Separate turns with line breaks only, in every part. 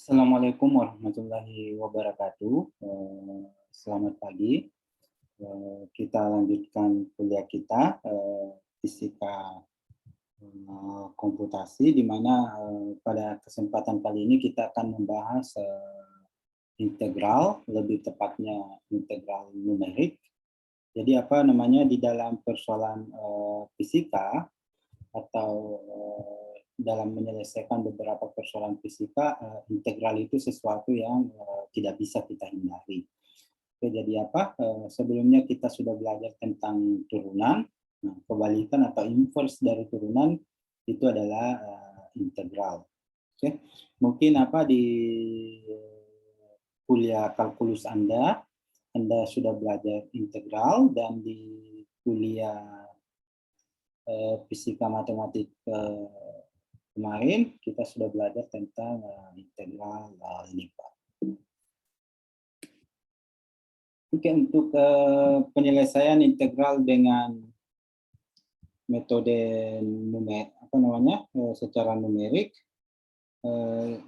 Assalamualaikum warahmatullahi wabarakatuh. Selamat pagi. Kita lanjutkan kuliah kita, fisika komputasi, di mana pada kesempatan kali ini kita akan membahas integral, lebih tepatnya integral numerik. Jadi apa namanya, di dalam persoalan fisika atau dalam menyelesaikan beberapa persoalan fisika, integral itu sesuatu yang tidak bisa kita hindari. Oke, jadi apa? Sebelumnya kita sudah belajar tentang turunan. Nah, kebalikan atau inverse dari turunan itu adalah integral. Oke, mungkin apa di kuliah kalkulus Anda sudah belajar integral, dan di kuliah fisika matematik kemarin kita sudah belajar tentang integral ini, Pak. Oke, untuk penyelesaian integral dengan metode secara numerik,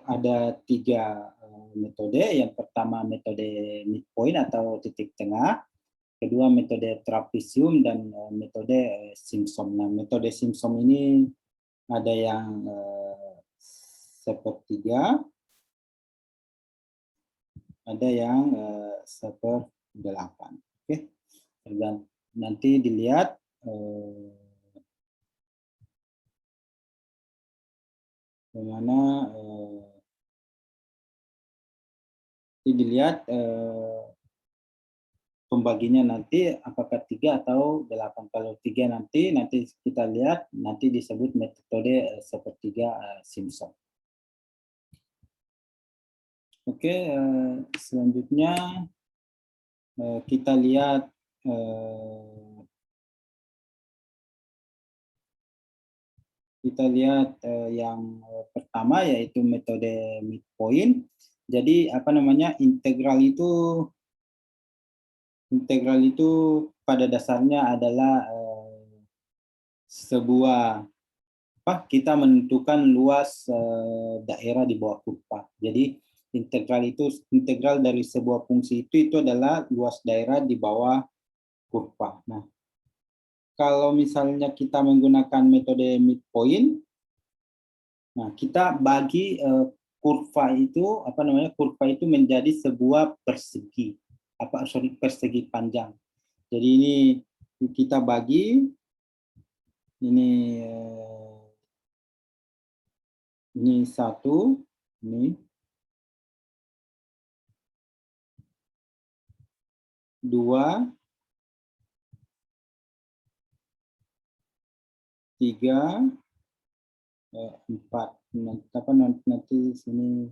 ada 3 metode. Yang pertama metode midpoint atau titik tengah, kedua metode trapesium, dan metode Simpson. Nah, metode Simpson ini ada yang sepertiga, ada yang seperdelapan. Oke, dan nanti dilihat bagaimana pembaginya nanti, apakah 3 atau 8. Kalau 3 nanti kita lihat, nanti disebut metode sepertiga Simpson. Oke, selanjutnya kita lihat yang pertama, yaitu metode midpoint. Jadi apa namanya, integral itu pada dasarnya adalah sebuah kita menentukan luas daerah di bawah kurva. Jadi integral dari sebuah fungsi itu adalah luas daerah di bawah kurva. Nah, kalau misalnya kita menggunakan metode midpoint, nah kita bagi kurva itu menjadi sebuah persegi panjang. Jadi ini kita bagi ini 1, ini 2, 3, 4. Nanti sini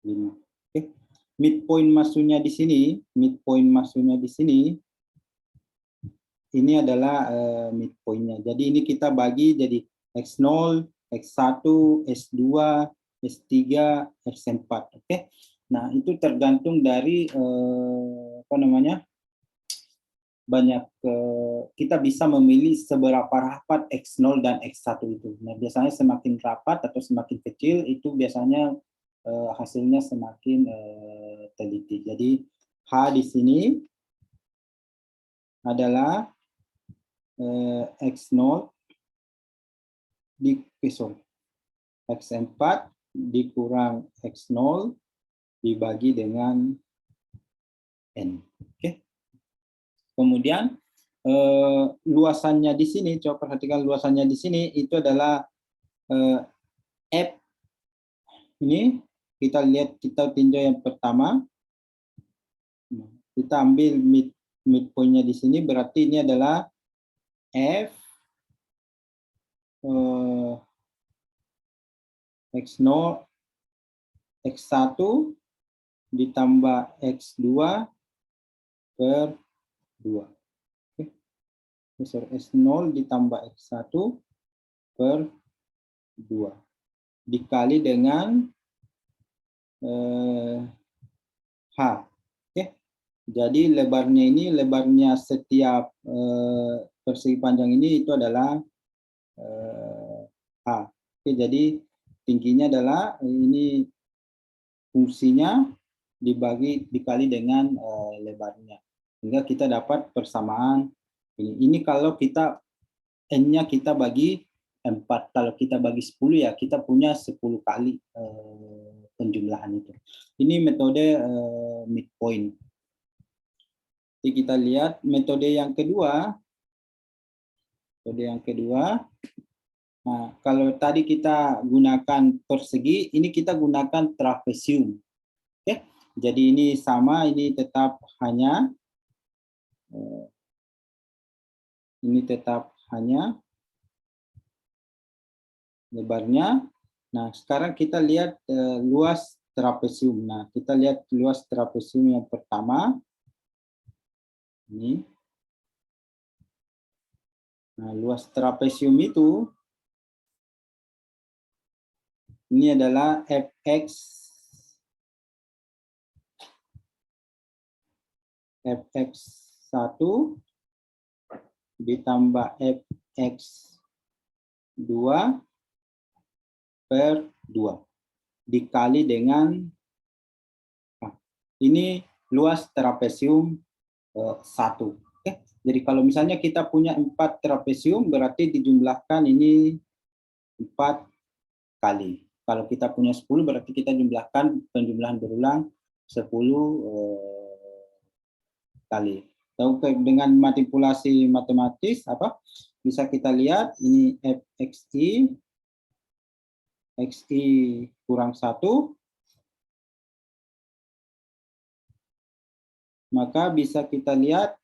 5. Oke. Midpoint maksudnya di sini, ini adalah midpointnya. Jadi ini kita bagi jadi X0, X1, S2, S3, X4. Oke. Nah, itu tergantung dari kita bisa memilih seberapa rapat X0 dan X1 itu. Nah, biasanya semakin rapat atau semakin kecil, itu biasanya hasilnya semakin teliti. Jadi H di sini adalah X0 X4 dikurang X0 dibagi dengan N. Oke. Kemudian luasannya di sini, coba perhatikan luasannya di sini, itu adalah F. Ini kita lihat, kita tinjau yang pertama. Kita ambil midpointnya di sini, berarti ini adalah F X0 X1 ditambah X2 per 2. Oke. S0 ditambah X1 per 2 dikali dengan H. Oke. Jadi lebarnya setiap persegi panjang ini itu adalah H. Oke, jadi tingginya adalah ini fungsinya dikali dengan lebarnya. Sehingga kita dapat persamaan ini. Ini kalau kita N-nya kita bagi 4. Kalau kita bagi 10 ya kita punya 10 kali penjumlahan itu. Ini metode midpoint. Jadi kita lihat metode yang kedua. Nah, kalau tadi kita gunakan persegi, ini kita gunakan trapesium. Oke, jadi ini sama, ini tetap hanya lebarnya. Nah, sekarang kita lihat luas trapesium. Nah, kita lihat luas trapesium yang pertama. Ini. Nah, luas trapesium itu ini adalah fx1 ditambah fx2 per 2 dikali dengan ini luas trapesium 1. Oke. Jadi kalau misalnya kita punya 4 trapesium berarti dijumlahkan ini 4 kali. Kalau kita punya 10 berarti kita jumlahkan penjumlahan berulang 10 kali. Dengan manipulasi matematis bisa kita lihat ini fxi kurang 1, maka bisa kita lihat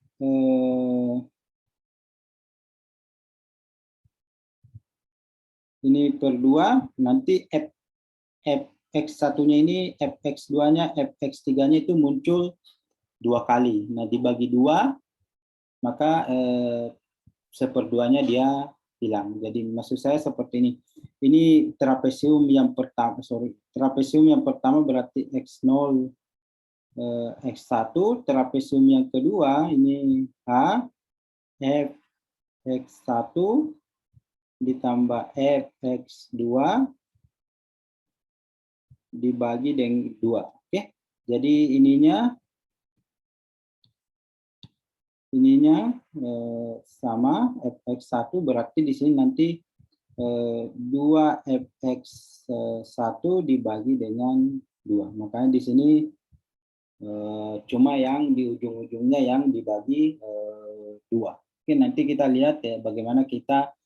ini per 2, nanti fx1-nya ini, fx2-nya, fx3-nya itu muncul 2 kali. Nah, dibagi 2, maka 1/2-nya dia hilang. Jadi maksud saya seperti ini. Ini trapesium yang pertama, trapesium yang pertama berarti x0, x1, trapesium yang kedua ini H, fx1 ditambah fx2 dibagi dengan 2. Oke. Jadi ininya sama fx1 berarti di sini nanti 2fx1 dibagi dengan 2. Makanya di sini cuma yang di ujung-ujungnya yang dibagi 2. Oke, nanti kita lihat ya bagaimana kita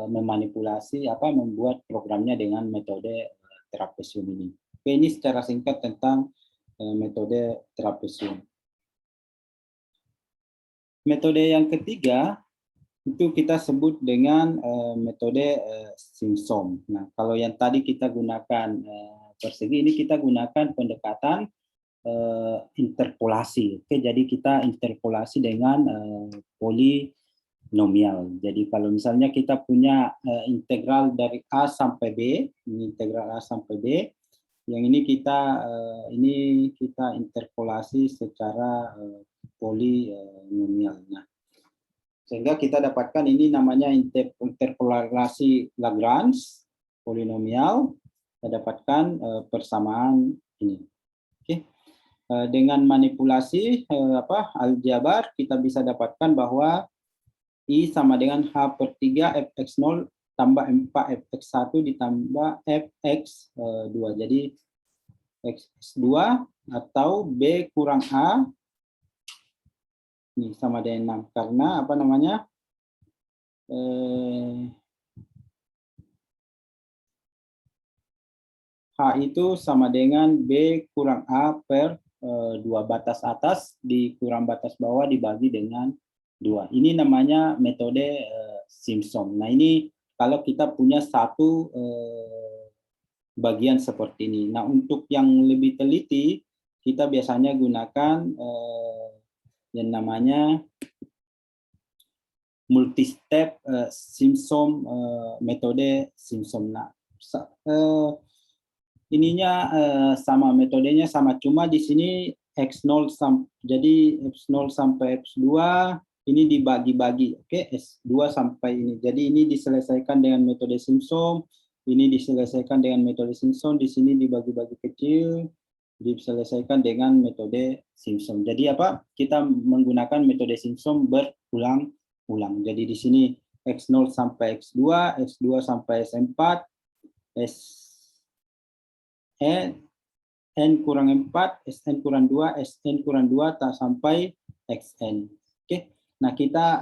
memanipulasi membuat programnya dengan metode trapesium ini. Oke, ini secara singkat tentang metode trapesium. Metode yang ketiga itu kita sebut dengan metode Simpson. Nah, kalau yang tadi kita gunakan persegi, ini kita gunakan pendekatan interpolasi. Oke, jadi kita interpolasi dengan polinomial. Jadi kalau misalnya kita punya integral dari A sampai B, ini integral A sampai B, yang ini kita interpolasi secara polinomial. Nah, sehingga kita dapatkan ini namanya interpolasi Lagrange polinomial. Kita dapatkan persamaan ini. Oke. Dengan manipulasi aljabar kita bisa dapatkan bahwa I sama dengan H/3 fx0 tambah 4 fx1 ditambah fx2. Jadi x2 atau B kurang A ini sama dengan 6 karena H itu sama dengan B kurang A per 2 batas atas dikurang batas bawah dibagi dengan 2. Ini namanya metode Simpson. Nah, ini kalau kita punya satu bagian seperti ini. Nah, untuk yang lebih teliti kita biasanya gunakan yang namanya multi-step Simpson, metode Simpson. Nah, ininya sama, metodenya sama, cuma di sini x0 jadi x0 sampai x2 ini dibagi-bagi, oke, S2 sampai ini. Jadi ini diselesaikan dengan metode Simpson, ini diselesaikan dengan metode Simpson, di sini dibagi-bagi kecil, diselesaikan dengan metode Simpson. Jadi apa? Kita menggunakan metode Simpson berulang-ulang. Jadi di sini X0 sampai X2, X2 sampai S4, N kurang 4, Sn kurang 2, Sn kurang 2, tak sampai Xn. Oke. Nah, kita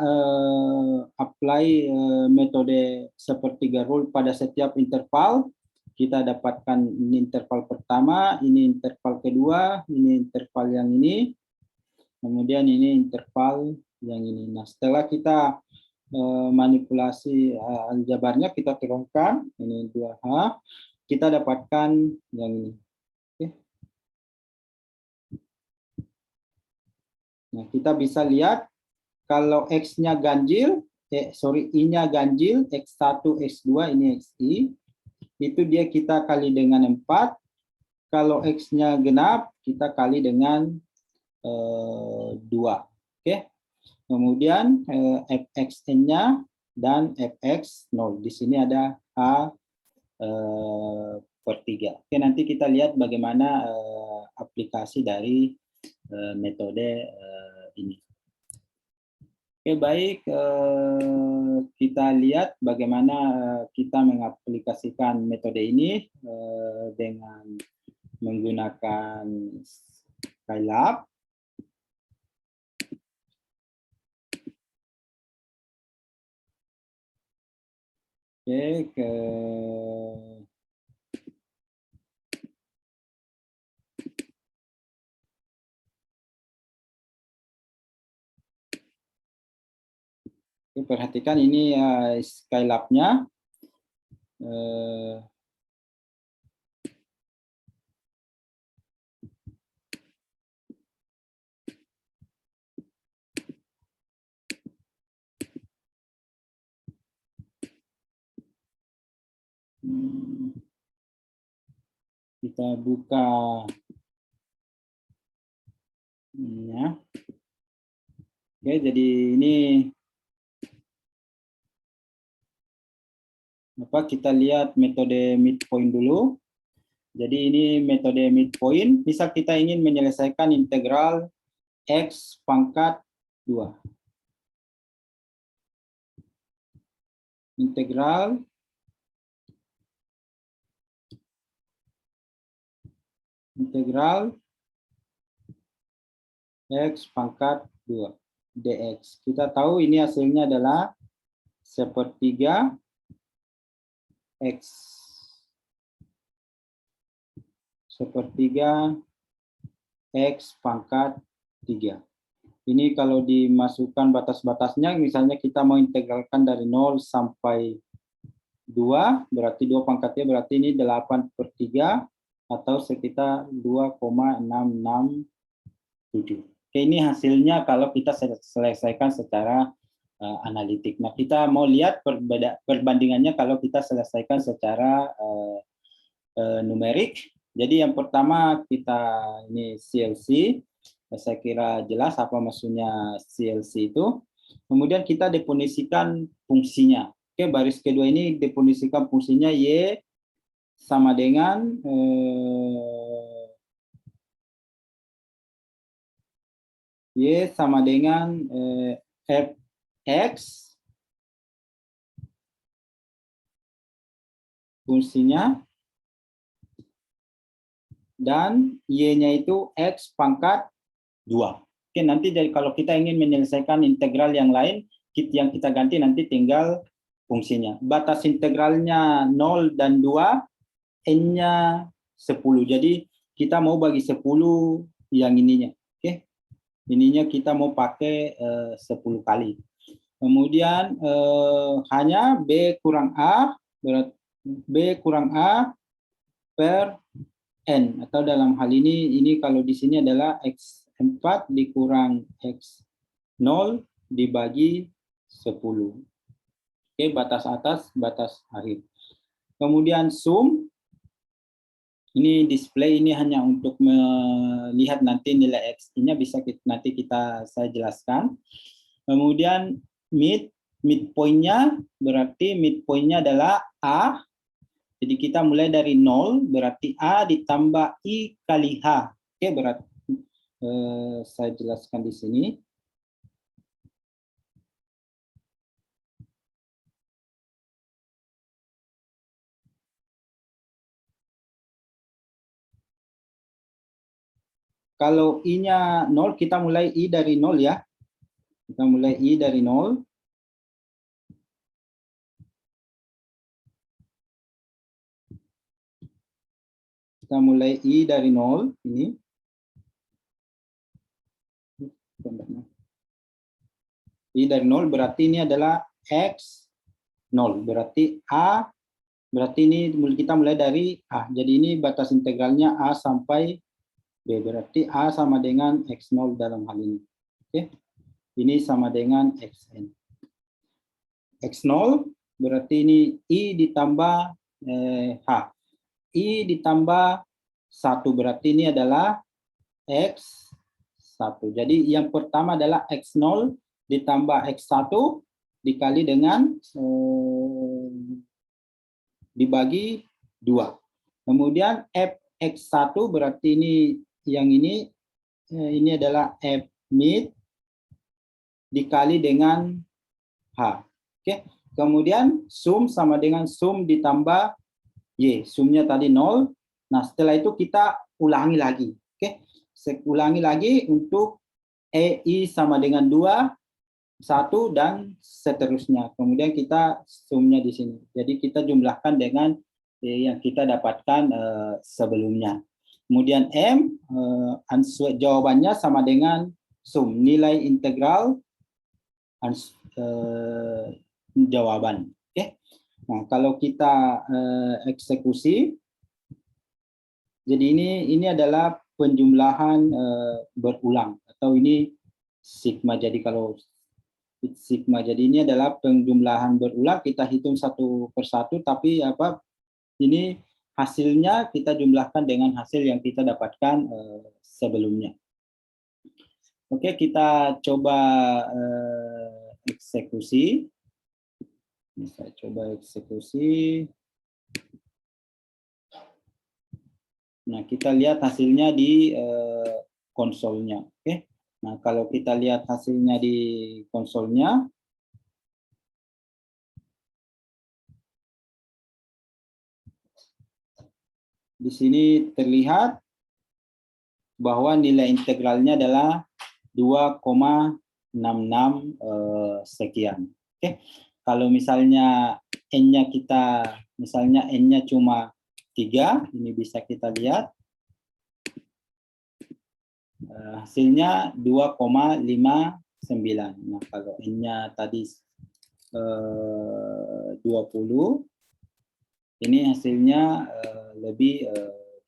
apply metode sepertiga rule pada setiap interval. Kita dapatkan ini interval pertama, ini interval kedua, ini interval yang ini, kemudian ini interval yang ini. Nah, setelah kita manipulasi aljabarnya, kita turunkan, ini 2H, kita dapatkan yang ini. Oke. Nah, kita bisa lihat kalau X-nya ganjil, I-nya ganjil, X1, X2, ini XI, itu dia kita kali dengan 4. Kalau X-nya genap, kita kali dengan 2. Oke. Kemudian Fxn-nya dan Fx0. Di sini ada H per 3. Oke, nanti kita lihat bagaimana aplikasi dari metode ini. Oke, baik, kita lihat bagaimana kita mengaplikasikan metode ini dengan menggunakan Scilab. Oke, perhatikan ini Scilab-nya. Kita buka ya. Oke, jadi ini apa, kita lihat metode midpoint dulu. Jadi ini metode midpoint. Misal kita ingin menyelesaikan integral X pangkat 2. Integral X pangkat 2 dx. Kita tahu ini hasilnya adalah sepertiga X. Sepertiga X pangkat 3. Ini kalau dimasukkan batas-batasnya, misalnya kita mau integralkan dari 0 sampai 2, berarti 2 pangkatnya berarti ini 8/3 atau sekitar 2,667. Oke, ini hasilnya kalau kita selesaikan secara analitik. Nah, kita mau lihat perbandingannya kalau kita selesaikan secara numerik. Jadi yang pertama kita ini CLC. Saya kira jelas apa maksudnya CLC itu. Kemudian kita definisikan fungsinya. Oke, baris kedua ini definisikan fungsinya Y sama dengan Y sama dengan Fx fungsinya dan Y-nya itu X pangkat 2. Oke, nanti jadi kalau kita ingin menyelesaikan integral yang lain, yang kita ganti nanti tinggal fungsinya. Batas integralnya 0 dan 2, N-nya 10. Jadi kita mau bagi 10 yang ininya. Oke. Ininya kita mau pakai 10 kali. Kemudian hanya B kurang A, berarti B kurang A per N. Atau dalam hal ini kalau di sini adalah X4 dikurang X0 dibagi 10. Oke, batas atas, batas akhir. Kemudian sum, ini display ini hanya untuk melihat nanti nilai X-nya bisa nanti saya jelaskan. Kemudian midpoint-nya berarti midpoint-nya adalah A Jadi kita mulai dari 0, berarti A ditambah I kali H. Oke, berarti saya jelaskan di sini. Kalau I-nya 0, kita mulai I dari 0 ya. Kita mulai I dari 0. Kita mulai I dari 0 ini. I dari 0 berarti ini adalah X 0. Berarti A, berarti ini kita mulai dari A. Jadi ini batas integralnya A sampai B. Berarti A sama dengan X0 dalam hal ini. Oke. Ini sama dengan Xn. X0 berarti ini I ditambah H. I ditambah 1 berarti ini adalah X1. Jadi yang pertama adalah X0 ditambah X1 dikali dengan dibagi 2. Kemudian Fx1 berarti ini yang ini adalah F mid dikali dengan H. Oke. Kemudian sum sama dengan sum ditambah Y, sumnya tadi 0. Nah, setelah itu kita ulangi lagi. Oke. Ulangi lagi untuk EI sama dengan 2, 1, dan seterusnya. Kemudian kita sumnya di sini. Jadi kita jumlahkan dengan yang kita dapatkan sebelumnya. Kemudian M, jawabannya sama dengan sum, nilai integral jawaban. Oke. Nah, kalau kita eksekusi, jadi ini adalah penjumlahan berulang atau ini sigma. Jadi kalau sigma, jadi ini adalah penjumlahan berulang, kita hitung satu persatu, tapi ini hasilnya kita jumlahkan dengan hasil yang kita dapatkan sebelumnya. Oke, kita coba eksekusi. Saya coba eksekusi. Nah, kita lihat hasilnya di konsolnya. Oke. Nah, kalau kita lihat hasilnya di konsolnya, di sini terlihat bahwa nilai integralnya adalah 2,66 sekian. Oke. Kalau misalnya N-nya N-nya cuma 3, ini bisa kita lihat. Hasilnya 2,59. Nah, kalau N-nya tadi 20, ini hasilnya lebih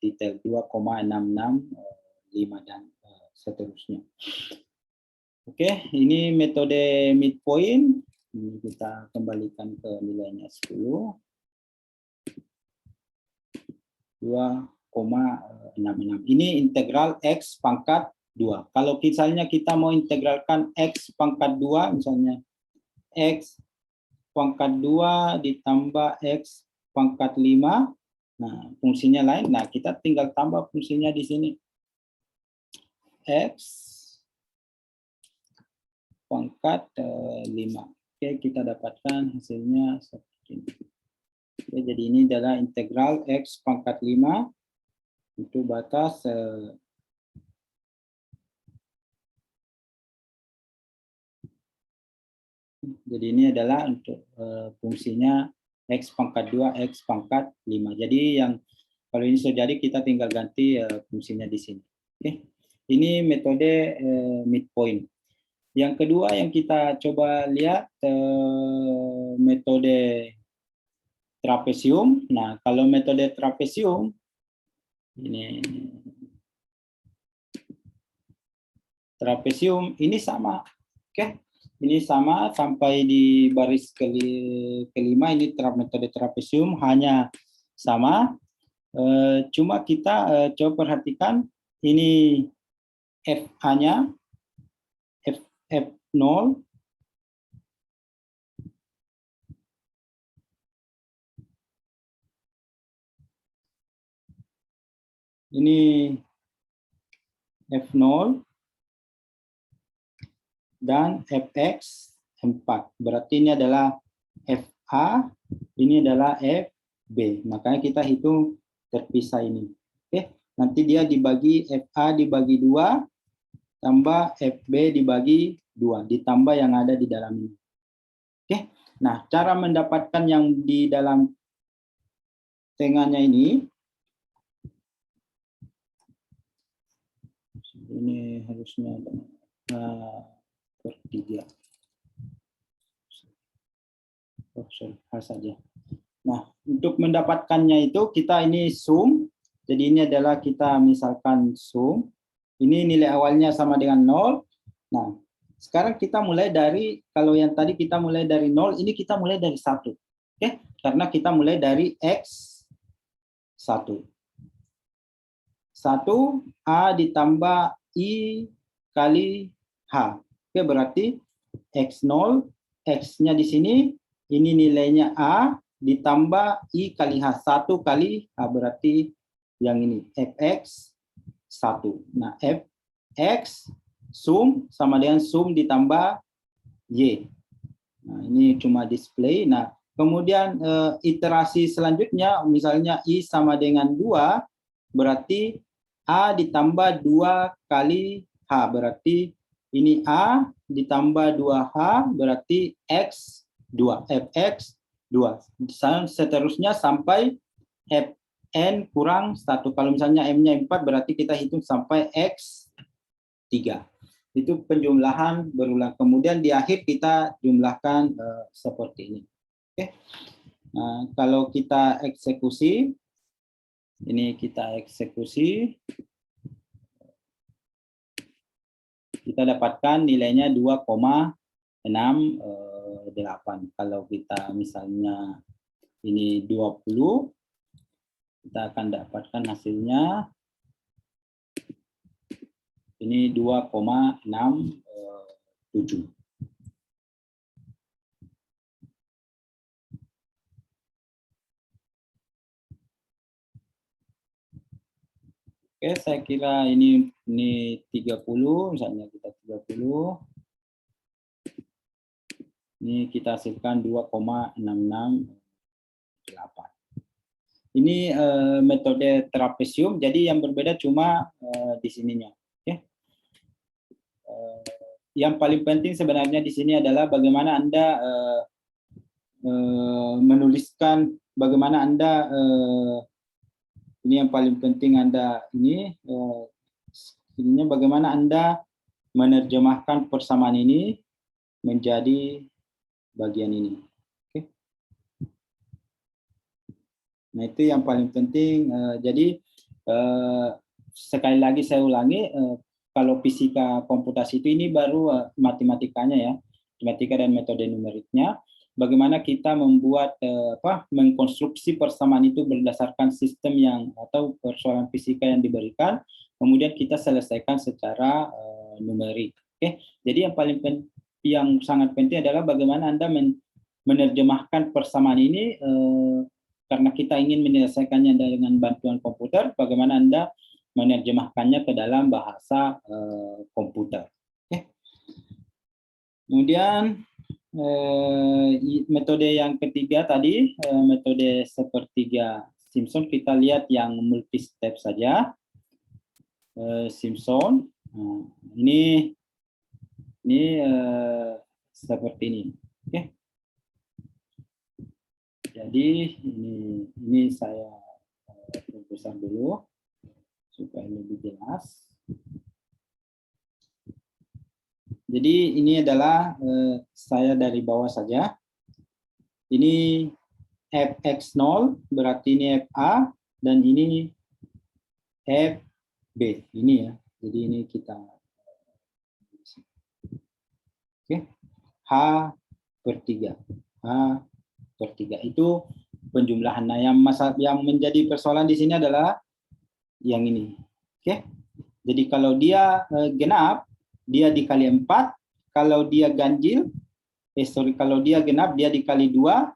detail, 2,665 dan seterusnya. Oke, ini metode midpoint. Ini kita kembalikan ke nilainya 10. 2,66. Ini integral X pangkat 2. Kalau misalnya kita mau integralkan X pangkat 2, misalnya X pangkat 2 ditambah X pangkat 5, nah fungsinya lain, nah kita tinggal tambah fungsinya di sini. X pangkat 5. Oke, kita dapatkan hasilnya seperti ini. Oke, jadi ini adalah integral X pangkat 5 itu batas jadi ini adalah untuk fungsinya X pangkat 2, X pangkat 5. Jadi yang kalau ini sudah jadi, kita tinggal ganti fungsinya di sini. Oke. Ini metode midpoint. Yang kedua yang kita coba lihat metode trapesium. Nah, kalau metode trapesium ini trapesium ini sama. Oke. Ini sama sampai di baris kelima, ini metode trapesium hanya sama. Cuma kita coba perhatikan ini FA-nya F0 Ini F0 dan Fx 4. Berarti ini adalah FA, ini adalah FB. Makanya kita hitung terpisah ini. Oke, nanti dia dibagi FA dibagi 2 tambah FB dibagi 2 ditambah yang ada di dalam ini. Oke. Nah, cara mendapatkan yang di dalam tengahnya ini harusnya per 3. Saja. Nah, untuk mendapatkannya itu kita ini sum. Jadi ini adalah kita misalkan sum. Ini nilai awalnya sama dengan 0. Nah, sekarang kita mulai dari, kalau yang tadi kita mulai dari 0, ini kita mulai dari 1. Oke? Karena kita mulai dari X1. 1 A ditambah I kali H. Oke, berarti X0, X-nya di sini, ini nilainya A ditambah I kali H. 1 kali H, berarti yang ini, Fx 1. Nah, Fx sum sama dengan sum ditambah Y. Nah, ini cuma display. Nah, kemudian iterasi selanjutnya, misalnya I sama dengan 2, berarti A ditambah 2 kali H. Berarti ini A ditambah 2H, berarti X2. Fx 2. Seterusnya sampai Fn kurang 1. Kalau misalnya M-nya 4, berarti kita hitung sampai X3. Itu penjumlahan berulang. Kemudian di akhir kita jumlahkan seperti ini. Oke. Nah, kalau kita eksekusi, ini kita eksekusi, kita dapatkan nilainya 2,68. Kalau kita misalnya ini 20, kita akan dapatkan hasilnya ini 2,67. Oke, saya kira ini 30, misalnya kita 30. Ini kita hasilkan 2,668. Ini metode trapesium, jadi yang berbeda cuma di sininya. Oke. Yang paling penting sebenarnya di sini adalah bagaimana Anda menuliskan, bagaimana Anda ini yang paling penting Anda ini bagaimana Anda menerjemahkan persamaan ini menjadi bagian ini. Oke. Nah, itu yang paling penting. Jadi sekali lagi saya ulangi, kalau fisika komputasi itu ini baru matematikanya ya, matematika dan metode numeriknya. Bagaimana kita membuat mengkonstruksi persamaan itu berdasarkan sistem yang atau persoalan fisika yang diberikan, kemudian kita selesaikan secara numerik. Oke, jadi yang sangat penting adalah bagaimana Anda menerjemahkan persamaan ini karena kita ingin menyelesaikannya dengan bantuan komputer, bagaimana Anda menerjemahkannya ke dalam bahasa komputer. Oke. Kemudian metode yang ketiga tadi, metode sepertiga Simpson, kita lihat yang multi step saja. Simpson, ini seperti ini. Oke. Jadi ini saya perbesar dulu supaya lebih jelas. Jadi ini adalah saya dari bawah saja. Ini Fx0 berarti ini Fa dan ini Fb ini ya. Jadi ini kita oke. H/3. H/3 itu penjumlahan. Nah, yang menjadi persoalan di sini adalah yang ini. Oke. Jadi kalau dia genap, dia dikali 4, kalau dia ganjil, kalau dia genap, dia dikali 2,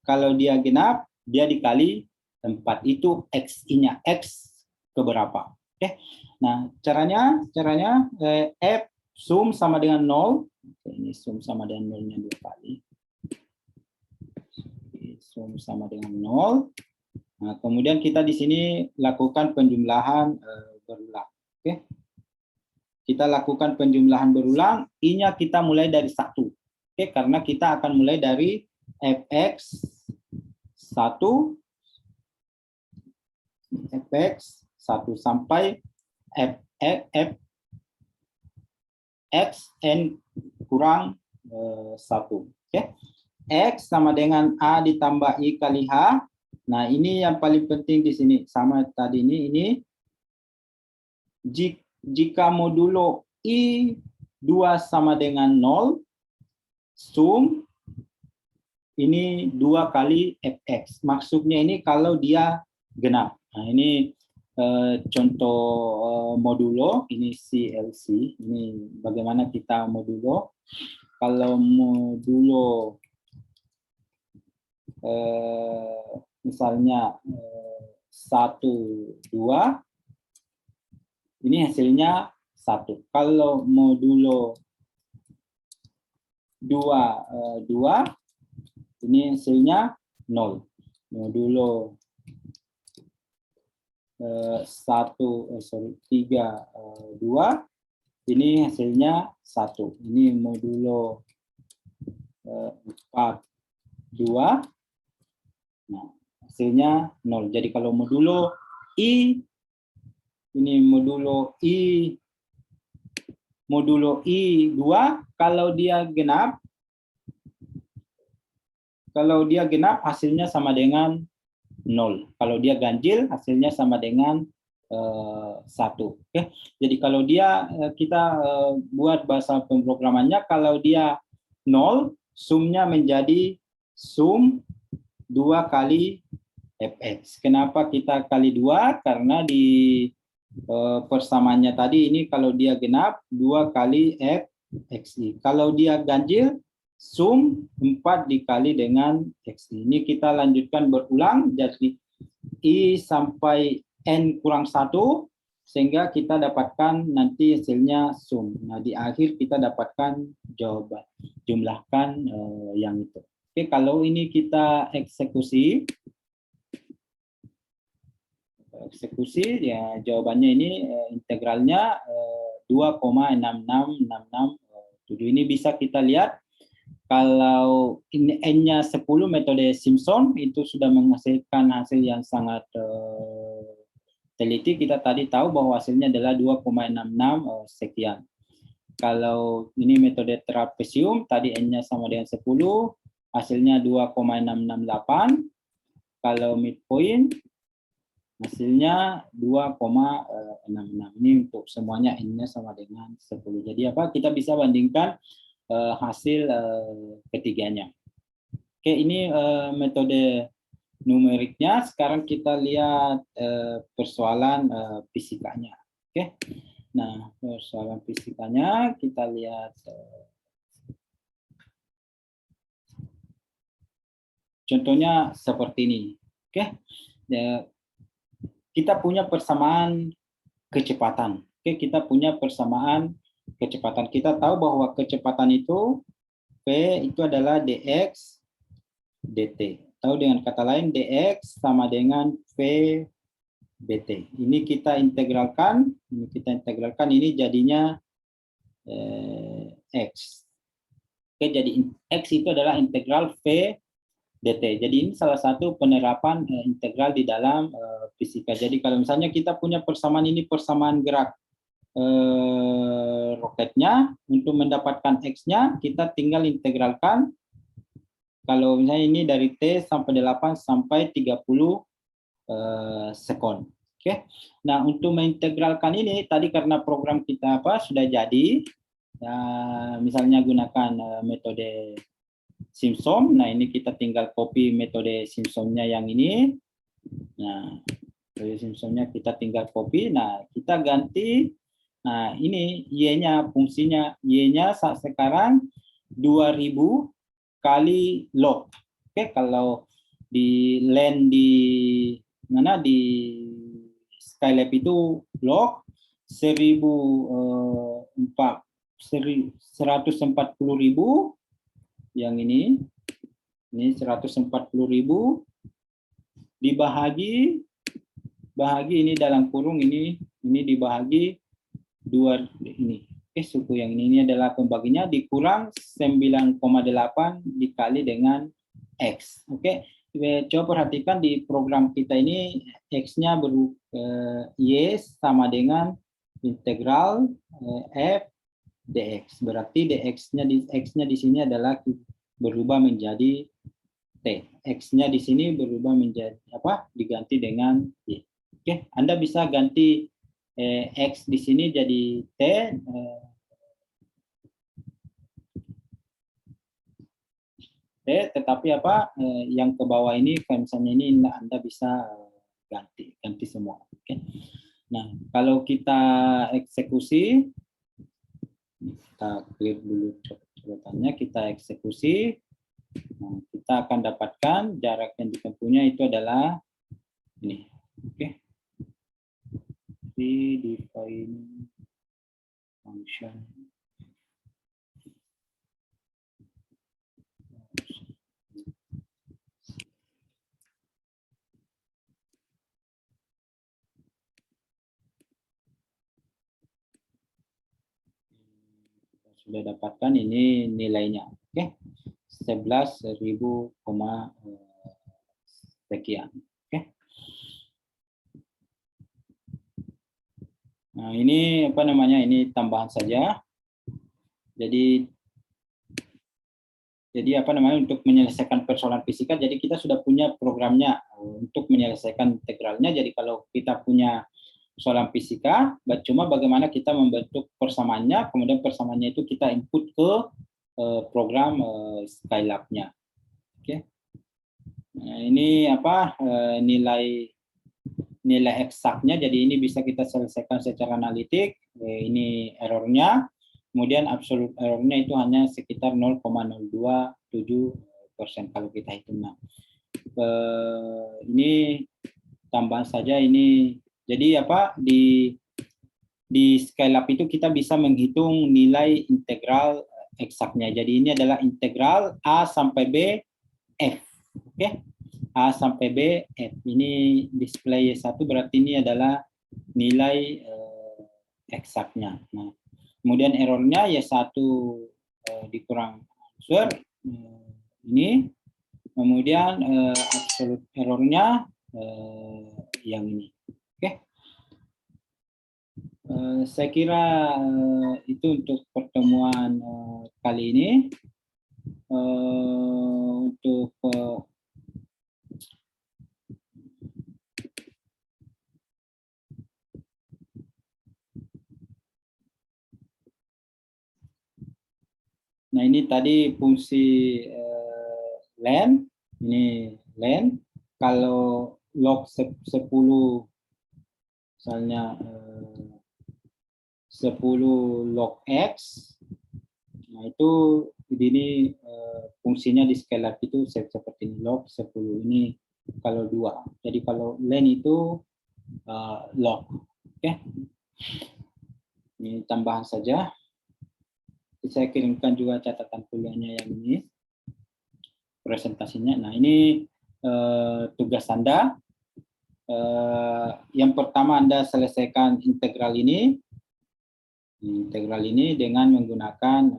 kalau dia genap, dia dikali 4. Itu XI-nya, X keberapa. Oke. Nah, caranya F sum sama dengan 0. Oke, ini sum sama dengan 0-nya 2 kali. Sum sama dengan 0. Nah, kemudian kita di sini lakukan penjumlahan berulang. Oke. Kita lakukan penjumlahan berulang, I-nya kita mulai dari 1. Oke, karena kita akan mulai dari fx 1 sampai x n kurang 1. Oke. X sama dengan A ditambah I kali H. Nah, ini yang paling penting di sini. Sama tadi ini jika modulo I2 sama dengan 0, sum ini 2 kali fx. Maksudnya ini kalau dia genap. Nah, ini contoh modulo, ini CLC. Ini bagaimana kita modulo. Kalau modulo misalnya 1, 2, ini hasilnya 1. Kalau modulo 2, 2, ini hasilnya 0. Modulo 3, 2, ini hasilnya 1. Ini modulo 4, 2. Nah, hasilnya 0. Jadi kalau modulo I, ini modulo I2, kalau dia genap hasilnya sama dengan 0. Kalau dia ganjil hasilnya sama dengan 1. Oke. Jadi kalau dia kita buat bahasa pemrogramannya, kalau dia 0, sumnya menjadi sum 2 kali fx. Kenapa kita kali 2? Karena di persamaannya tadi ini kalau dia genap 2 kali fxi. Kalau dia ganjil, sum 4 dikali dengan xi. Ini kita lanjutkan berulang, jadi I sampai n kurang 1, sehingga kita dapatkan nanti hasilnya sum. Nah, di akhir kita dapatkan jawaban. Jumlahkan yang itu. Oke, kalau ini kita eksekusi ya, jawabannya ini integralnya 2,6666. Ini bisa kita lihat kalau ini n-nya 10 metode Simpson itu sudah menghasilkan hasil yang sangat teliti. Kita tadi tahu bahwa hasilnya adalah 2,66 sekian. Kalau ini metode trapesium, tadi n-nya sama dengan 10, hasilnya 2,668. Kalau midpoint, hasilnya 2,66. Ini untuk semuanya n-nya sama dengan 10. Jadi apa? Kita bisa bandingkan hasil ketiganya. Oke, ini metode numeriknya. Sekarang kita lihat persoalan fisikanya. Oke. Nah, persoalan fisikanya kita lihat contohnya seperti ini. Oke. Kita punya persamaan kecepatan. Oke, kita punya persamaan kecepatan. Kita tahu bahwa kecepatan itu P itu adalah dx dt. Tahu dengan kata lain dx sama dengan v bt. Ini kita integralkan, ini jadinya x. Oke, jadi x itu adalah integral v dt. Jadi ini salah satu penerapan integral di dalam fisika. Jadi kalau misalnya kita punya persamaan ini, persamaan gerak roketnya, untuk mendapatkan x-nya kita tinggal integralkan. Kalau misalnya ini dari t sampai 8 sampai 30 sekon. Oke. Nah, untuk mengintegralkan ini tadi karena program kita sudah jadi, ya, misalnya gunakan metode Simpson. Nah, ini kita tinggal copy metode Simpsonnya yang ini. Nah, metode Simpsonnya kita tinggal copy. Nah, kita ganti. Nah, ini y-nya, fungsinya y-nya saat sekarang 2000 kali log. Oke, kalau di len di mana di Skylab itu log 140.000 yang ini 140.000 dibahagi ini dalam kurung ini dibahagi 2 ini. Suku yang ini adalah pembaginya dikurang 9,8 dikali dengan X. Oke. Coba perhatikan di program kita ini X-nya Y sama dengan integral F dx. Berarti X-nya di sini adalah berubah menjadi T. X-nya di sini berubah menjadi diganti dengan Y. Oke, Anda bisa ganti X di sini jadi T, tetapi yang ke bawah ini misalnya ini Anda bisa ganti semua. Oke. Nah, kalau kita eksekusi, kita clear dulu catatannya, kita eksekusi, nah, kita akan dapatkan jarak yang ditempuhnya itu adalah ini. Oke. Define function. Sudah dapatkan ini nilainya, oke, 11.000, sekian, oke. Nah ini ini tambahan saja. Jadi untuk menyelesaikan persoalan fisika, jadi kita sudah punya programnya untuk menyelesaikan integralnya. Jadi kalau kita punya persoalan fisika, cuma bagaimana kita membentuk persamaannya, kemudian persamaannya itu kita input ke program Skylab-nya. Oke. Nah, ini nilai eksaknya, jadi ini bisa kita selesaikan secara analitik. Ini errornya, kemudian absolute errornya itu hanya sekitar 0,027% kalau kita hitungnya. Ini tambahan saja ini. Jadi di Skylab itu kita bisa menghitung nilai integral eksaknya. Jadi ini adalah integral A sampai B F. Oke. A sampai B F. Ini display 1 berarti ini adalah nilai eksaknya. Nah, kemudian errornya Y1 dikurang answer ini. Kemudian absolute errornya yang ini. Oke. Saya kira itu untuk pertemuan kali ini. Untuk nah ini tadi fungsi len, ini len. Kalau log 10 misalnya 10 log X, nah itu ini fungsinya di Skylab itu seperti ini, log 10 ini kalau 2. Jadi kalau len itu log. Oke. Ini tambahan saja. Saya kirimkan juga catatan kuliahnya yang ini, presentasinya. Nah ini tugas Anda. Yang pertama Anda selesaikan integral ini dengan menggunakan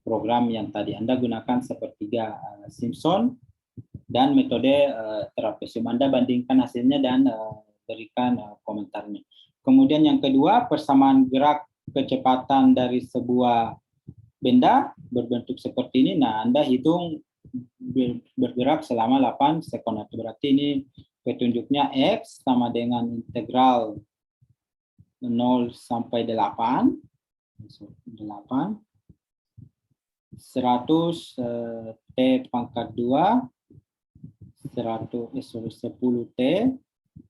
program yang tadi Anda gunakan sepertiga Simpson dan metode trapesium. Anda bandingkan hasilnya dan berikan komentarnya. Kemudian yang kedua, persamaan gerak kecepatan dari sebuah benda berbentuk seperti ini. Nah, Anda hitung bergerak selama 8 sekon. Berarti ini petunjuknya X sama dengan integral 0 sampai 8. 100 T pangkat 2, 10 T,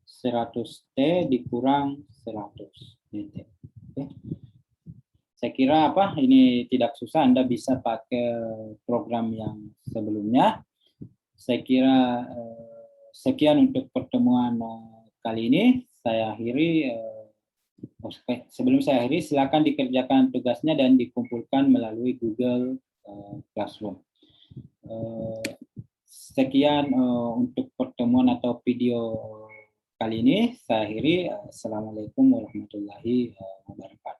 100 T dikurang 100 T. Oke. Saya kira ini tidak susah, Anda bisa pakai program yang sebelumnya. Saya kira sekian untuk pertemuan kali ini. saya akhiri. Sebelum saya akhiri, silakan dikerjakan tugasnya dan dikumpulkan melalui Google Classroom. Sekian untuk pertemuan atau video kali ini. Saya akhiri. Assalamualaikum warahmatullahi wabarakatuh.